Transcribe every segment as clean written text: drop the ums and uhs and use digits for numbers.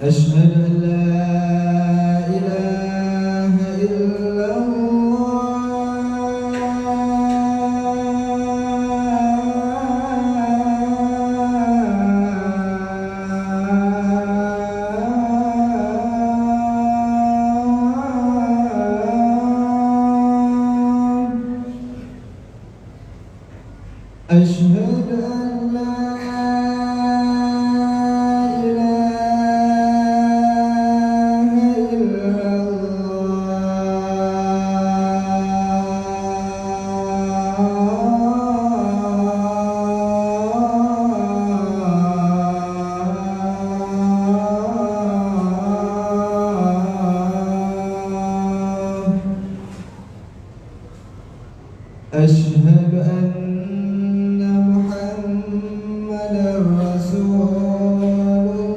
أشهد أن لا إله إلا أشهد أن لا أشهد أن محمدا رسول الله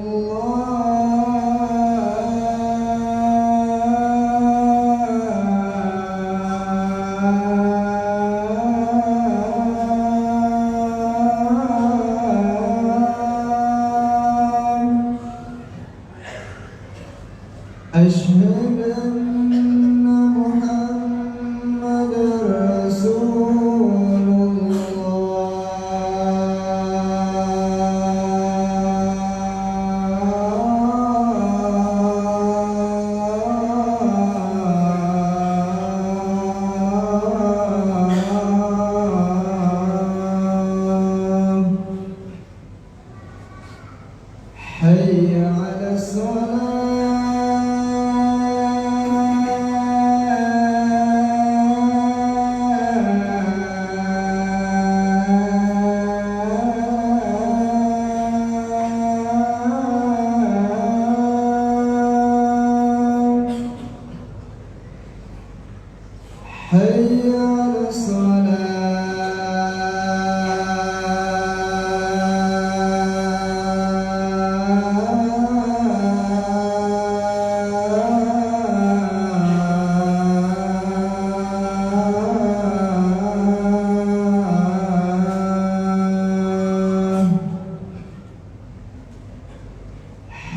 أشهد أن محمدا رسول الله حي على حي على الصلاة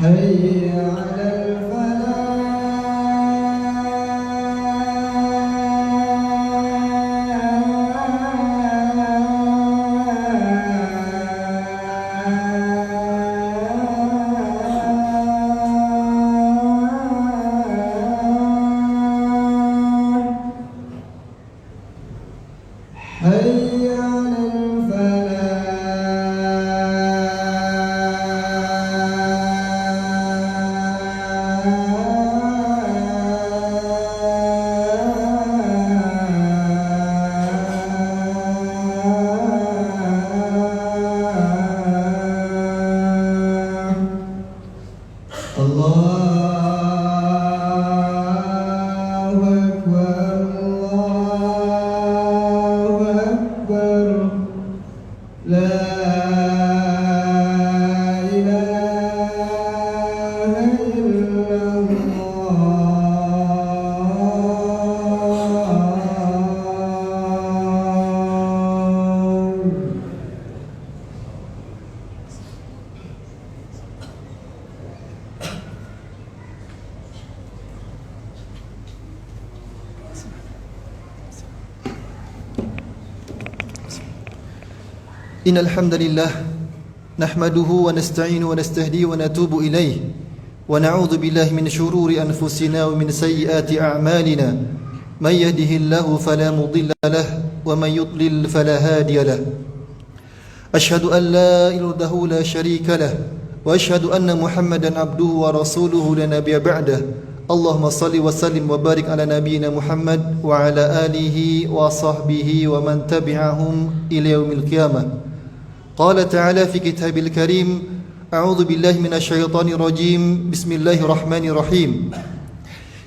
حي على حي على الفلاح الله أكبر الله أكبر لا إله إلا الله إن الحمد لله نحمده ونستعين ونستهدي ونتوب إليه ونعوذ بالله من شرور أنفسنا ومن سيئات أعمالنا من يهده الله فلا مضل له ومن يضلل فلا هادي له أشهد أن لا إله إلا الله لا شريك له وأشهد أن محمدا عبده ورسوله لا نبي بعده اللهم صل وسلم وبارك على نبينا محمد وعلى آله وصحبه ومن تبعهم إلى يوم القيامة قال تعالى في كتاب الكريم أعوذ بالله من الشيطان الرجيم بسم الله الرحمن الرحيم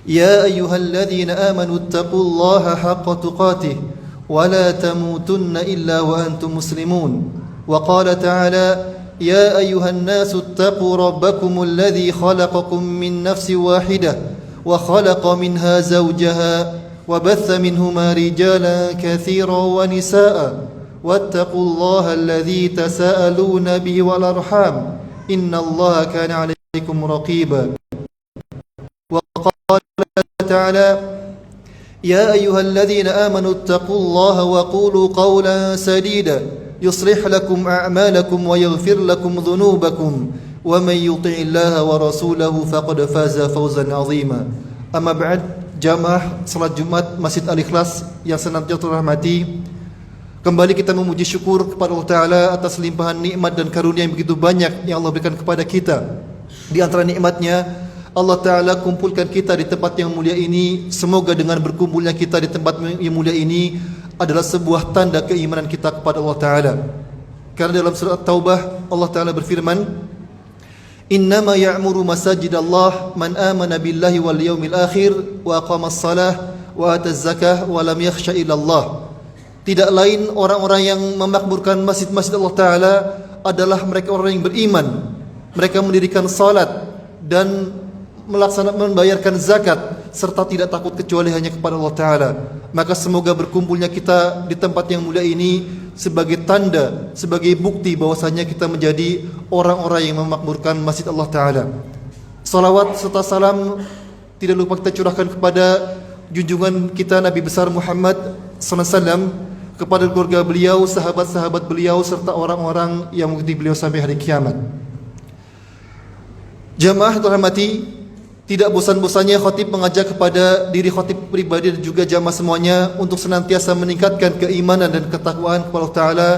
يا أيها الذين آمنوا اتقوا الله حق تقاته ولا تموتن إلا وأنتم مسلمون وقال تعالى يا أيها الناس اتقوا ربكم الذي خلقكم من نفس واحدة وخلق منها زوجها وبث منهما رجالا كثيرا ونساء واتقوا الله الذي تساءلون به والأرحام إن الله كان عليكم عليكم رقيبا. وقال تعالى يا أيها الذين آمنوا اتقوا الله وقولوا قولا سديدا يصلح لكم أعمالكم ويغفر لكم ذنوبكم ومن يطع الله ورسوله فقد فاز فوزا عظيما. Amma ba'd, jamaah salat Jumat Masjid Al-Ikhlas yang senantiasa terrahmati, kembali kita memuji syukur kepada Allah Ta'ala atas limpahan nikmat dan karunia yang begitu banyak yang Allah berikan kepada kita. Di antara nikmatnya, Allah Ta'ala kumpulkan kita di tempat yang mulia ini. Semoga dengan berkumpulnya kita di tempat yang mulia ini adalah sebuah tanda keimanan kita kepada Allah Ta'ala. Karena dalam surat Taubah Allah Ta'ala berfirman, Innama ya'muru masajidallah man amana billahi wal yawmil akhir wa aqamas salah wa ataz zakah wa lam yakhsha illallah. Tidak lain orang-orang yang memakmurkan masjid-masjid Allah Ta'ala adalah mereka orang yang beriman. Mereka mendirikan salat dan membayarkan zakat serta tidak takut kecuali hanya kepada Allah Ta'ala. Maka semoga berkumpulnya kita di tempat yang mulia ini sebagai tanda, sebagai bukti bahwasanya kita menjadi orang-orang yang memakmurkan masjid Allah Ta'ala. Salawat serta salam tidak lupa kita curahkan kepada junjungan kita Nabi besar Muhammad SAW, kepada keluarga beliau, sahabat-sahabat beliau serta orang-orang yang mengikuti beliau sampai hari kiamat. Jamaah terhormati, tidak bosan-bosannya khatib mengajak kepada diri khatib pribadi dan juga jamaah semuanya untuk senantiasa meningkatkan keimanan dan ketakwaan kepada Allah Ta'ala,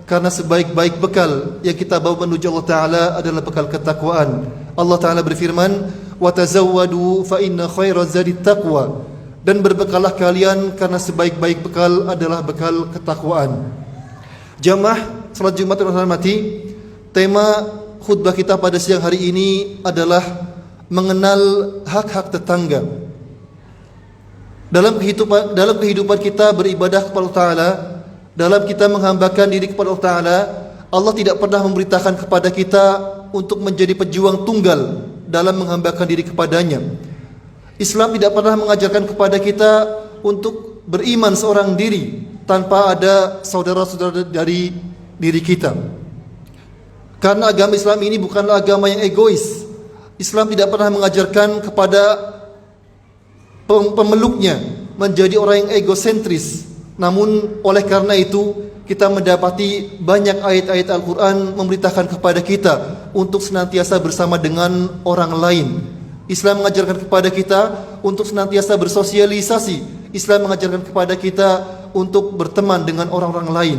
karena sebaik-baik bekal yang kita bawa menuju Allah Ta'ala adalah bekal ketakwaan. Allah Ta'ala berfirman, وَتَزَوَّدُوا فَإِنَّ خَيْرَ الزَّادِ التَّقْوَى, dan berbekalah kalian karena sebaik-baik bekal adalah bekal ketakwaan. Jamaah salat Jumat yang terhormati, tema khutbah kita pada siang hari ini adalah mengenal hak-hak tetangga. Dalam kehidupan kita beribadah kepada Allah Ta'ala, dalam kita menghambakan diri kepada Allah Ta'ala, Allah tidak pernah memberitakan kepada kita untuk menjadi pejuang tunggal dalam menghambakan diri kepadanya. Islam tidak pernah mengajarkan kepada kita untuk beriman seorang diri tanpa ada saudara-saudara dari diri kita. Karena agama Islam ini bukanlah agama yang egois. Islam tidak pernah mengajarkan kepada pemeluknya menjadi orang yang egosentris. Namun oleh karena itu kita mendapati banyak ayat-ayat Al-Quran memberitakan kepada kita untuk senantiasa bersama dengan orang lain. Islam mengajarkan kepada kita untuk senantiasa bersosialisasi. Islam mengajarkan kepada kita untuk berteman dengan orang-orang lain.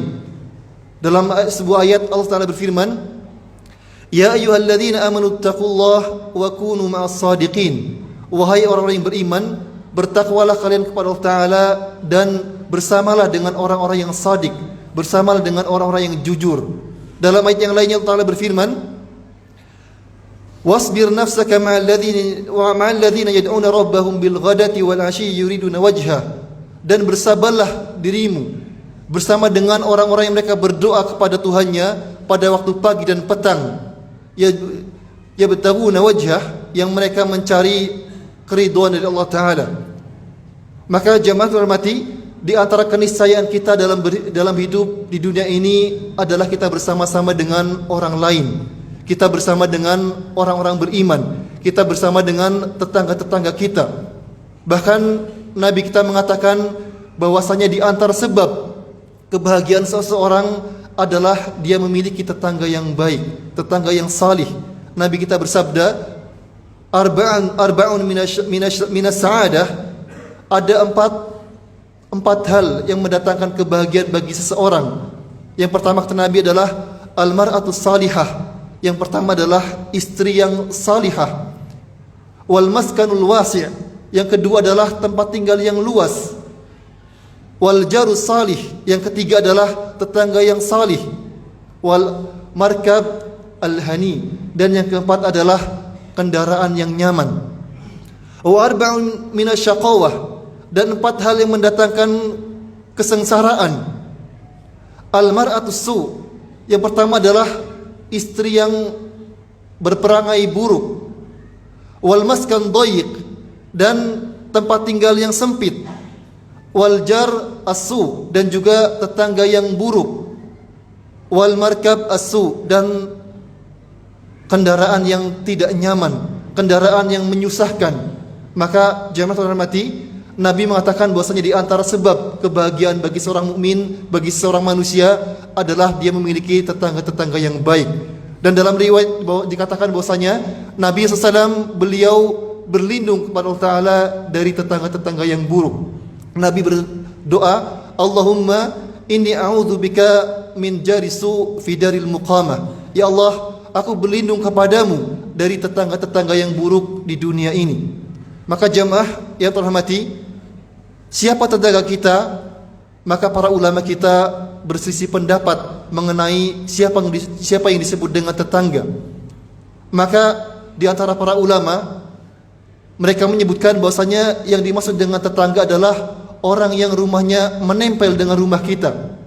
Dalam sebuah ayat Allah Ta'ala berfirman, Ya ayyuhalladzina amanu taqullaha wa kunu ma'as sadiqin. Wahai orang-orang yang beriman, bertakwalah kalian kepada Allah Ta'ala dan bersamalah dengan orang-orang yang sadik, bersamalah dengan orang-orang yang jujur. Dalam ayat yang lainnya Allah Ta'ala berfirman, Wasbir nafsaka ma'al ladzina yad'una rabbahum bil ghadati wal 'ashyi yuriduna wajha. Dan bersabarlah dirimu bersama dengan orang-orang yang mereka berdoa kepada Tuhannya pada waktu pagi dan petang. Yabtaguna wajhah, yang mereka mencari keridhaan dari Allah Ta'ala. Maka jamaah terhormati, di antara keniscayaan kita dalam hidup di dunia ini adalah kita bersama-sama dengan orang lain. Kita bersama dengan orang-orang beriman. Kita bersama dengan tetangga-tetangga kita. Bahkan Nabi kita mengatakan bahwasanya di antara sebab kebahagiaan seseorang adalah dia memiliki tetangga yang baik, tetangga yang salih. Nabi kita bersabda, arba'un minas sa'adah, ada empat hal yang mendatangkan kebahagiaan bagi seseorang. Yang pertama kata Nabi adalah al-mar'atus salihah. Yang pertama adalah istri yang salihah. Wal maskanul wasi', yang kedua adalah tempat tinggal yang luas. Wal jarus salih, yang ketiga adalah tetangga yang salih. Wal markab al-hani, dan yang keempat adalah kendaraan yang nyaman. Wa arba'un minasyaqawah, dan 4 hal yang mendatangkan kesengsaraan. Al-mar'atus su', yang pertama adalah istri yang berperangai buruk. Wal maskan dhayiq, dan tempat tinggal yang sempit. Wal jar as-su, dan juga tetangga yang buruk. Wal markab as-su, dan kendaraan yang tidak nyaman, kendaraan yang menyusahkan. Maka jemaah terhormati, Nabi mengatakan bahwasanya di antara sebab kebahagiaan bagi seorang mukmin, bagi seorang manusia adalah dia memiliki tetangga-tetangga yang baik. Dan dalam riwayat dikatakan bahwasanya Nabi SAW beliau berlindung kepada Allah Ta'ala dari tetangga-tetangga yang buruk. Nabi berdoa, Allahumma inni a'udzubika min jarisu fi daril muqamah. Ya Allah, aku berlindung kepadamu dari tetangga-tetangga yang buruk di dunia ini. Maka jamaah yang terhormati, siapa tetangga kita? Maka para ulama kita berselisih pendapat mengenai siapa yang disebut dengan tetangga. Maka di antara para ulama, mereka menyebutkan bahwasanya yang dimaksud dengan tetangga adalah orang yang rumahnya menempel dengan rumah kita.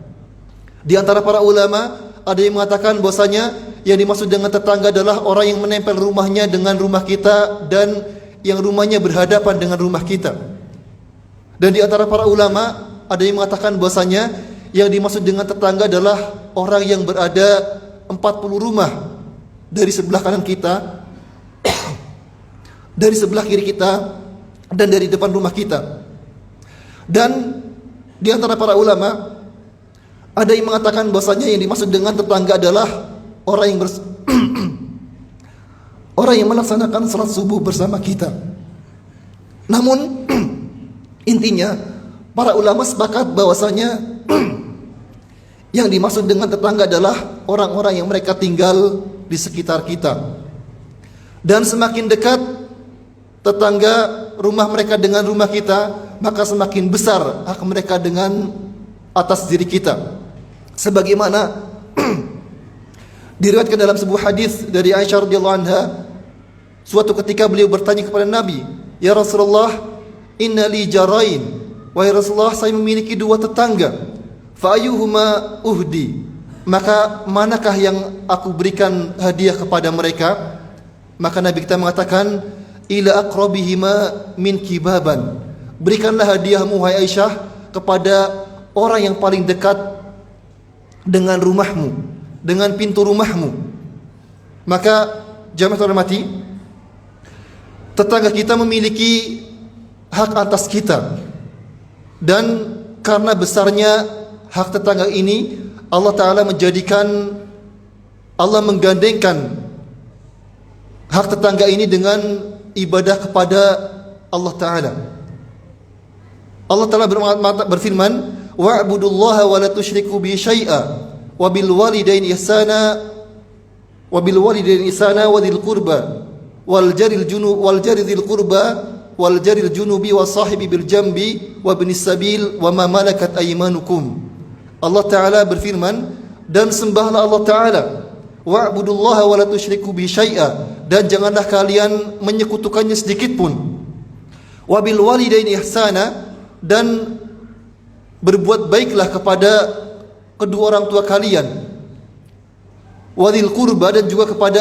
Di antara para ulama ada yang mengatakan bahwasanya yang dimaksud dengan tetangga adalah orang yang menempel rumahnya dengan rumah kita dan yang rumahnya berhadapan dengan rumah kita. Dan di antara para ulama ada yang mengatakan bahwasanya yang dimaksud dengan tetangga adalah orang yang berada 40 rumah dari sebelah kanan kita, dari sebelah kiri kita, dan dari depan rumah kita. Dan di antara para ulama ada yang mengatakan bahwasanya yang dimaksud dengan tetangga adalah orang yang orang yang melaksanakan salat subuh bersama kita. Namun intinya para ulama sepakat bahwasanya yang dimaksud dengan tetangga adalah orang-orang yang mereka tinggal di sekitar kita. Dan semakin dekat tetangga rumah mereka dengan rumah kita, maka semakin besar hak mereka dengan atas diri kita. Sebagaimana diriwayatkan dalam sebuah hadis dari Aisyah radhiyallahu anha, suatu ketika beliau bertanya kepada Nabi, "Ya Rasulullah, inna li jarain." Wahai Rasulullah, saya memiliki dua tetangga. Fa ayyuhuma uhdi? Maka manakah yang aku berikan hadiah kepada mereka? Maka Nabi kita mengatakan, ila aqrabihima min kibaban. Berikanlah hadiahmu wahai Aisyah kepada orang yang paling dekat dengan rumahmu, dengan pintu rumahmu. Maka jamaah terhormati, tetangga kita memiliki hak atas kita. Dan karena besarnya hak tetangga ini, Allah Ta'ala menggandengkan hak tetangga ini dengan ibadah kepada Allah Ta'ala. Allah Ta'ala berfirman, wa'budullaha wa la tusyriku bi syai'a wa bil walidaini ihsana wa dhil qurba wal jaril dhil qurba wal jaril junubi wa sahibi bil jambi wa ibnis sabil wa ma malakat aymanukum. Allah Ta'ala berfirman, dan sembahlah Allah Ta'ala, wa'budullaha wa la tusyriku bi syai'a, dan janganlah kalian menyekutukannya sedikit pun. Wa bil walidaini ihsana, dan berbuat baiklah kepada kedua orang tua kalian. Wa dhil qurba, dan juga kepada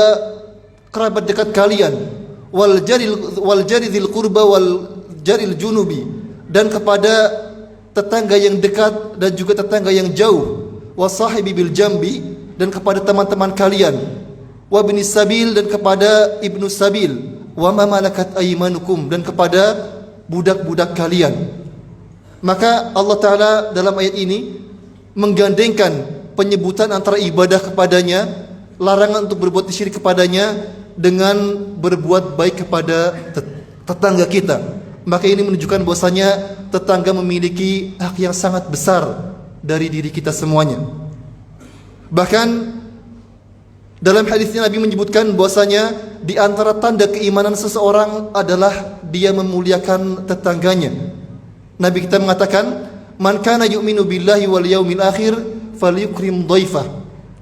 kerabat dekat kalian. Wal jari dzil qurba wal jaril junubi, dan kepada tetangga yang dekat dan juga tetangga yang jauh. Wasahibi bil jambi, dan kepada teman-teman kalian. Wa ibnis sabil, dan kepada ibnu sabil. Wa ma malakat aymanukum, dan kepada budak-budak kalian. Maka Allah Ta'ala dalam ayat ini menggandengkan penyebutan antara ibadah kepadanya, larangan untuk berbuat syirik kepadanya, dengan berbuat baik kepada tetangga kita. Maka ini menunjukkan bahwasanya tetangga memiliki hak yang sangat besar dari diri kita semuanya. Bahkan dalam hadis Nabi menyebutkan bahwasanya di antara tanda keimanan seseorang adalah dia memuliakan tetangganya. Nabi kita mengatakan, man kana yu'minu billahi wal yaumil akhir falyukrim dhaifah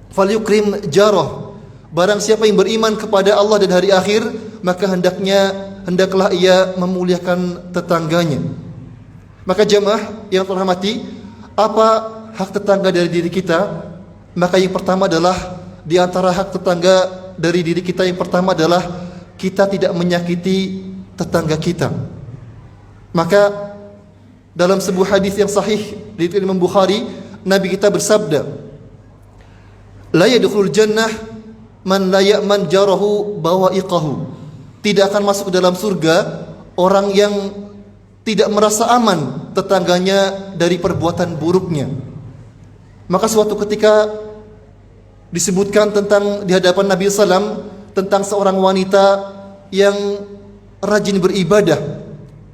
falyukrim jarah. Barang siapa yang beriman kepada Allah dan hari akhir, maka hendaklah ia memuliakan tetangganya. Maka jemaah yang terhormati, apa hak tetangga dari diri kita? Maka yang pertama adalah, di antara hak tetangga dari diri kita yang pertama adalah kita tidak menyakiti tetangga kita. Maka dalam sebuah hadis yang sahih dari Imam Bukhari, Nabi kita bersabda, la yadkhulul jannah man la ya'man jarahu bawa'iqahu. Tidak akan masuk ke dalam surga orang yang tidak merasa aman tetangganya dari perbuatan buruknya. Maka suatu ketika disebutkan tentang di hadapan Nabi SAW tentang seorang wanita yang rajin beribadah.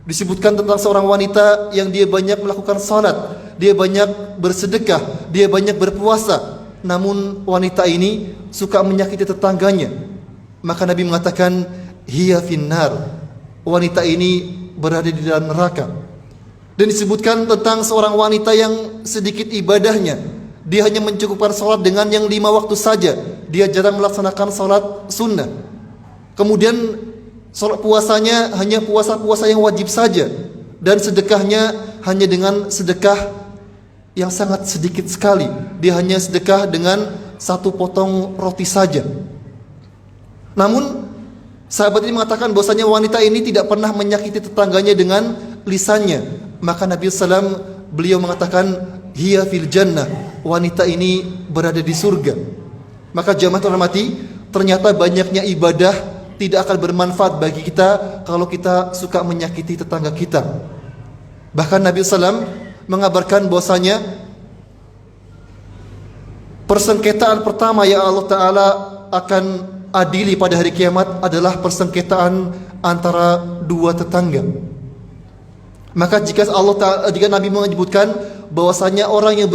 Disebutkan tentang seorang wanita yang dia banyak melakukan salat, dia banyak bersedekah, dia banyak berpuasa. Namun wanita ini suka menyakiti tetangganya. Maka Nabi mengatakan, hiya finnar. Wanita ini berada di dalam neraka. Dan disebutkan tentang seorang wanita yang sedikit ibadahnya. Dia hanya mencukupkan salat dengan yang 5 waktu saja. Dia jarang melaksanakan salat sunnah. Kemudian salat puasanya hanya puasa-puasa yang wajib saja. Dan sedekahnya hanya dengan sedekah yang sangat sedikit sekali. Dia hanya sedekah dengan 1 potong roti saja. Namun sahabat ini mengatakan bahwasanya wanita ini tidak pernah menyakiti tetangganya dengan lisannya. Maka Nabi SAW beliau mengatakan, hiya fil jannah. Wanita ini berada di surga. Maka jamaah terhormati, ternyata banyaknya ibadah tidak akan bermanfaat bagi kita kalau kita suka menyakiti tetangga kita. Bahkan Nabi SAW mengabarkan bahwasanya persengketaan pertama yang Allah Ta'ala akan adili pada hari kiamat adalah persengketaan antara 2 tetangga. Maka jika Nabi menyebutkan bahwasanya orang yang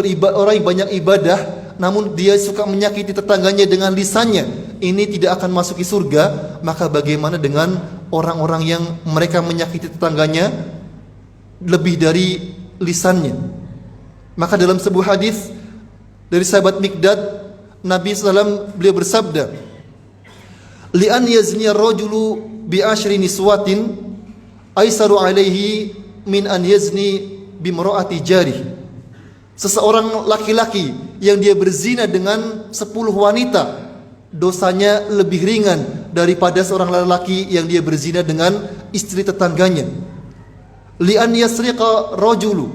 banyak ibadah namun dia suka menyakiti tetangganya dengan lisannya, ini tidak akan masuki surga, maka bagaimana dengan orang-orang yang mereka menyakiti tetangganya lebih dari lisannya? Maka dalam sebuah hadis dari sahabat Miqdad, Nabi SAW beliau bersabda, li'an yazni ar-rajulu bi ashri niswatin aisaru alaihi min an yazni bimra'ati jarih. Seseorang laki-laki yang dia berzina dengan 10 wanita, dosanya lebih ringan daripada seorang lelaki yang dia berzina dengan istri tetangganya. Li'an yasriqa rajulu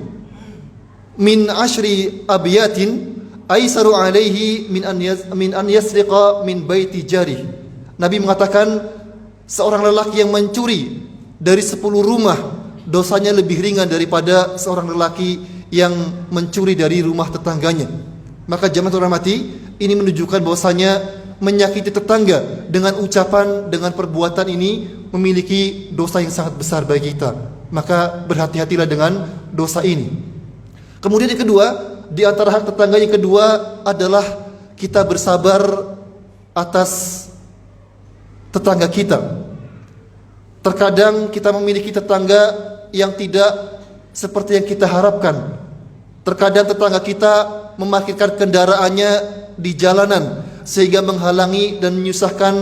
min ashri abiyatin aisaru alaihi min an yasriqa min baiti jarih. Nabi mengatakan seorang lelaki yang mencuri dari 10 rumah, dosanya lebih ringan daripada seorang lelaki yang mencuri dari rumah tetangganya. Maka jamaah terhormati, ini menunjukkan bahwasanya menyakiti tetangga dengan ucapan, dengan perbuatan ini memiliki dosa yang sangat besar bagi kita. Maka berhati-hatilah dengan dosa ini. Kemudian yang kedua, di antara hak tetangga yang kedua adalah kita bersabar atas tetangga kita. Terkadang kita memiliki tetangga yang tidak seperti yang kita harapkan. Terkadang tetangga kita memarkirkan kendaraannya di jalanan sehingga menghalangi dan menyusahkan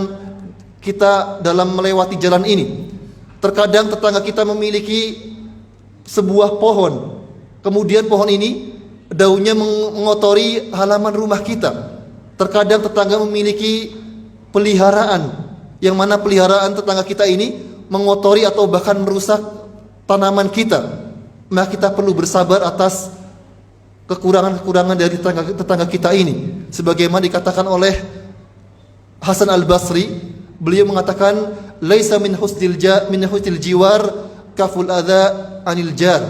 kita dalam melewati jalan ini. Terkadang tetangga kita memiliki sebuah pohon, kemudian pohon ini daunnya mengotori halaman rumah kita. Terkadang tetangga memiliki peliharaan, yang mana peliharaan tetangga kita ini mengotori atau bahkan merusak tanaman kita. Maka kita perlu bersabar atas kekurangan-kekurangan dari tetangga kita ini. Sebagaimana dikatakan oleh Hasan Al-Basri, beliau mengatakan, laisa min husnil jiwar kaful adza anil jar.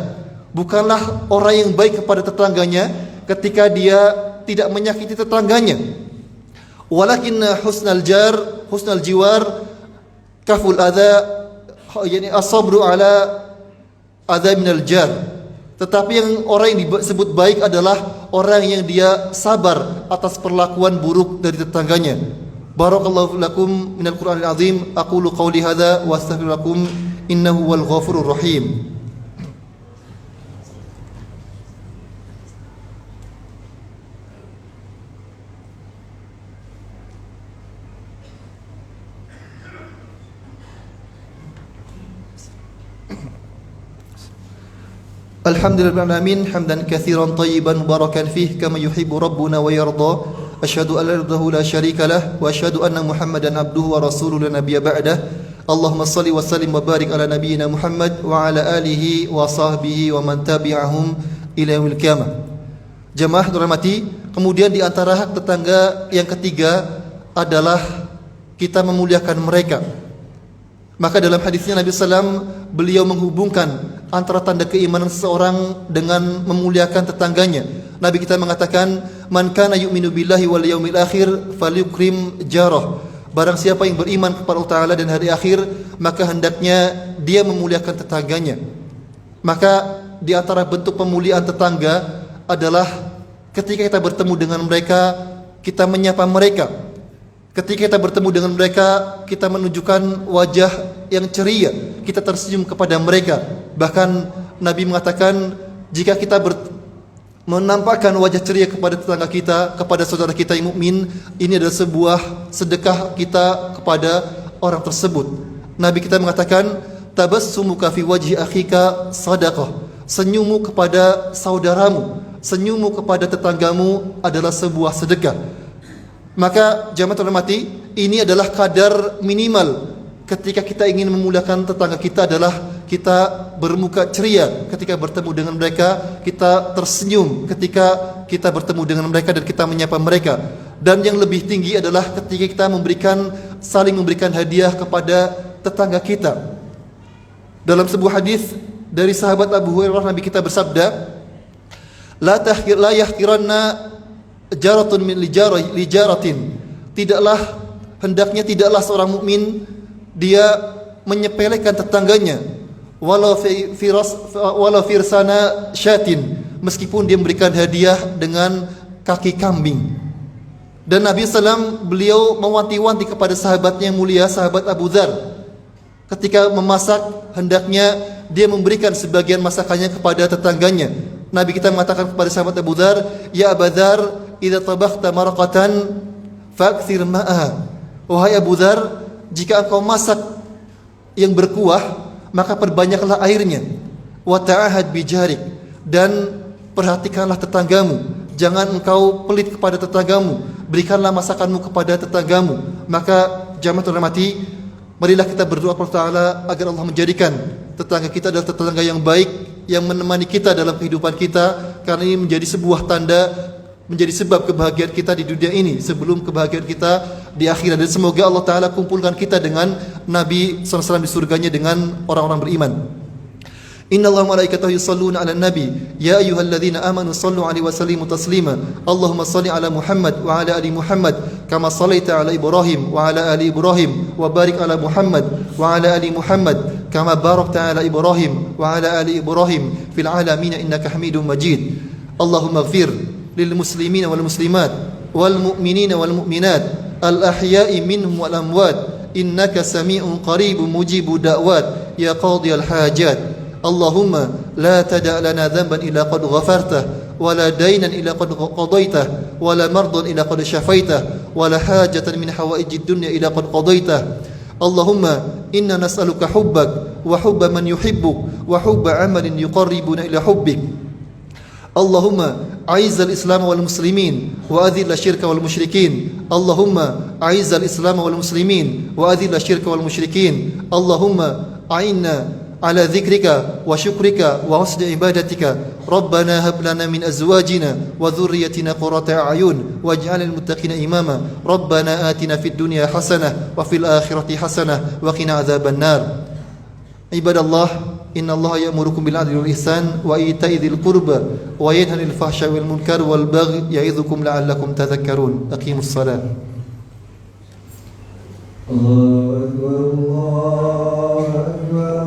Bukanlah orang yang baik kepada tetangganya ketika dia tidak menyakiti tetangganya. Walakin husnal jiwar kaful adza, yani as-sabru ala adza minal jar. Tetapi yang orang yang disebut baik adalah orang yang dia sabar atas perlakuan buruk dari tetangganya. Barakallahu lakum minal Qur'anil azim. Aqulu qawli hadza wa astaghfirullakum innahu wal ghafurur rahim. Alhamdulillahirrahmanirrahim. Hamdan katsiran tayyiban mubarakan fih kama yuhibbu rabbuna wa yarda. Asyhadu an la ilaha la syarika lah wa asyhadu anna Muhammadan abduhu wa rasuluhu la nabiyya ba'dah. Allahumma shalli wa sallim wa barik ala nabiyyina Muhammad wa ala alihi wa sahbihi wa man tabi'ahum ila yaumil qiyamah. Jamaah dirahmati, kemudian di antara hak tetangga yang ketiga adalah kita memuliakan mereka. Maka dalam hadisnya Nabi SAW beliau menghubungkan antara tanda keimanan seseorang dengan memuliakan tetangganya. Nabi kita mengatakan, "Man kana yu'minu billahi wal yaumil akhir falyukrim jarah." Barang siapa yang beriman kepada Allah Ta'ala dan hari akhir, maka hendaknya dia memuliakan tetangganya. Maka di antara bentuk pemuliaan tetangga adalah ketika kita bertemu dengan mereka, kita menyapa mereka. Ketika kita bertemu dengan mereka, kita menunjukkan wajah yang ceria, kita tersenyum kepada mereka. Bahkan Nabi mengatakan, jika kita menampakkan wajah ceria kepada tetangga kita, kepada saudara kita yang mukmin, ini adalah sebuah sedekah kita kepada orang tersebut. Nabi kita mengatakan, tabassumuka fi wajhi akhika sadaqah. Senyummu kepada saudaramu, senyummu kepada tetanggamu adalah sebuah sedekah. Maka jamaah terhormati, ini adalah kadar minimal ketika kita ingin memuliakan tetangga kita, adalah kita bermuka ceria ketika bertemu dengan mereka, kita tersenyum ketika kita bertemu dengan mereka dan kita menyapa mereka. Dan yang lebih tinggi adalah ketika kita saling memberikan hadiah kepada tetangga kita. Dalam sebuah hadis dari sahabat Abu Hurairah, Nabi kita bersabda, la yahqiranna jaratun min lijaratin. Hendaknya tidaklah seorang mukmin dia menyepelekan tetangganya, walau firsana syatin, meskipun dia memberikan hadiah dengan kaki kambing. Dan Nabi SAW beliau mewanti-wanti kepada sahabatnya yang mulia, sahabat Abu Dzar, ketika memasak hendaknya dia memberikan sebagian masakannya kepada tetangganya. Nabi kita mengatakan kepada sahabat Abu Dzar, ya Abu Dzar, idza tabakhta maraqatan fa'kthir ma'aha. Wahai Abu Dzar, jika engkau masak yang berkuah, maka perbanyaklah airnya. Wa ta'ahad bijarik, dan perhatikanlah tetanggamu. Jangan engkau pelit kepada tetanggamu, berikanlah masakanmu kepada tetanggamu. Maka jamaah terhormati, marilah kita berdoa kepada Allah Ta'ala agar Allah menjadikan tetangga kita adalah tetangga yang baik, yang menemani kita dalam kehidupan kita, karena ini menjadi sebuah tanda, menjadi sebab kebahagiaan kita di dunia ini sebelum kebahagiaan kita di akhirat. Dan semoga Allah Ta'ala kumpulkan kita dengan Nabi SAW di surganya dengan orang-orang beriman. Inna Allah malaikatahu yusalluna ala nabi ya ayyuhalladzina amanu sallu alaihi wa sallimu taslima. Allahumma salli ala Muhammad wa ala ali Muhammad kama sallaita ala Ibrahim wa ala ali Ibrahim wa barik ala Muhammad wa ala ali Muhammad kama barakta ala Ibrahim wa ala ali Ibrahim fil alamin innaka Hamidum Majid. Allahumma ighfir lil muslimin wal muslimat wal mu'minin wal mu'minat al ahya'i minhum wal amwat innaka sami'un qaribun mujibu da'wat ya qadiyal hajat. Allahumma la tada' lana dhanban illa qad ghafartah wa la daynan illa qad qadaitah wa la mardan illa qad shafaitah wa la hajatan min hawaijid dunya illa qad qadaitah. Allahumma inna nas'aluka hubbak wa hubba man yuhibbuk wa hubba amalin yuqarribuna ila hubbik. Allahumma a'izzal islam wal muslimin wa adhil asyirka wal musyrikin. Allahumma a'izzal islam wal muslimin wa adhil asyirka wal musyrikin. Allahumma a'inna على ذكرك وشكرك وحسن عبادتك ربنا هب لنا من أزواجنا وذريتنا قرة أعين واجعل المتقين إماما ربنا آتنا في الدنيا حسنة وفي الآخرة حسنة وقنا عذاب النار. عباد الله إن الله يأمركم بالعدل والإحسان وإيتاء ذي القربى وينهى عن الفحشاء والمنكر والبغي يعظكم لعلكم تذكرون. أقيموا الصلاة. الله أكبر الله أكبر.